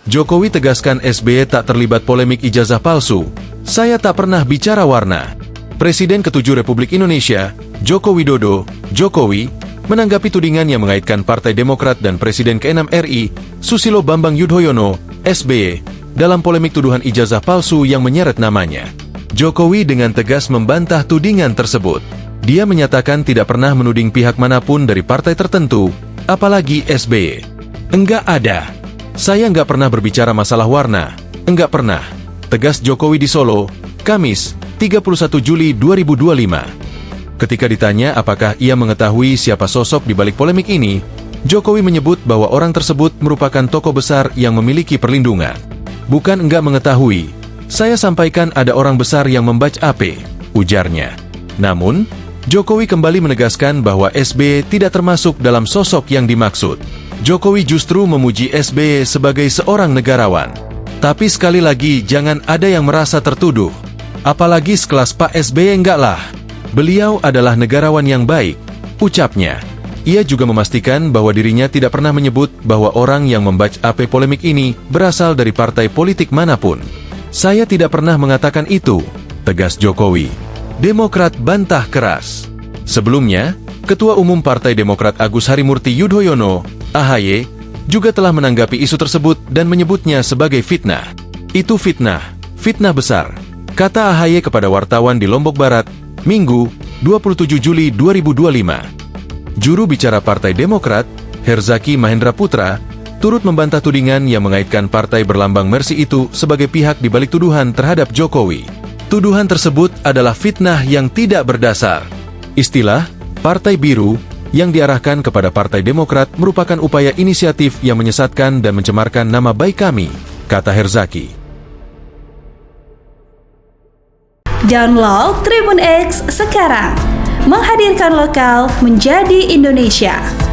Jokowi tegaskan SBY tak terlibat polemik ijazah palsu. Saya tak pernah bicara warna. Presiden ke-7 Republik Indonesia, Joko Widodo, Jokowi, menanggapi tudingan yang mengaitkan Partai Demokrat dan Presiden ke-6 RI, Susilo Bambang Yudhoyono, SBY, dalam polemik tuduhan ijazah palsu yang menyeret namanya. Jokowi dengan tegas membantah tudingan tersebut. Dia menyatakan tidak pernah menuding pihak manapun dari partai tertentu, apalagi SBY. Enggak ada. Saya enggak pernah berbicara masalah warna. Enggak pernah. Tegas Jokowi di Solo, Kamis, 31 Juli 2025. Ketika ditanya apakah ia mengetahui siapa sosok di balik polemik ini, Jokowi menyebut bahwa orang tersebut merupakan tokoh besar yang memiliki perlindungan. Bukan enggak mengetahui, saya sampaikan ada orang besar yang membaca AP, ujarnya. Namun, Jokowi kembali menegaskan bahwa SBY tidak termasuk dalam sosok yang dimaksud. Jokowi justru memuji SBY sebagai seorang negarawan. Tapi sekali lagi jangan ada yang merasa tertuduh. Apalagi sekelas Pak SBY enggak lah. Beliau adalah negarawan yang baik, ucapnya. Ia juga memastikan bahwa dirinya tidak pernah menyebut bahwa orang yang membaca AP polemik ini berasal dari partai politik manapun. Saya tidak pernah mengatakan itu, tegas Jokowi. Demokrat bantah keras. Sebelumnya, Ketua Umum Partai Demokrat Agus Harimurti Yudhoyono, AHY, juga telah menanggapi isu tersebut dan menyebutnya sebagai fitnah. Itu fitnah besar, kata AHY kepada wartawan di Lombok Barat, Minggu, 27 Juli 2025. Juru bicara Partai Demokrat, Herzaki Mahendra Putra, turut membantah tudingan yang mengaitkan partai berlambang Mercy itu sebagai pihak di balik tuduhan terhadap Jokowi. Tuduhan tersebut adalah fitnah yang tidak berdasar. Istilah Partai Biru yang diarahkan kepada Partai Demokrat merupakan upaya inisiatif yang menyesatkan dan mencemarkan nama baik kami, kata Herzaki. Download Tribun X sekarang, menghadirkan lokal menjadi Indonesia.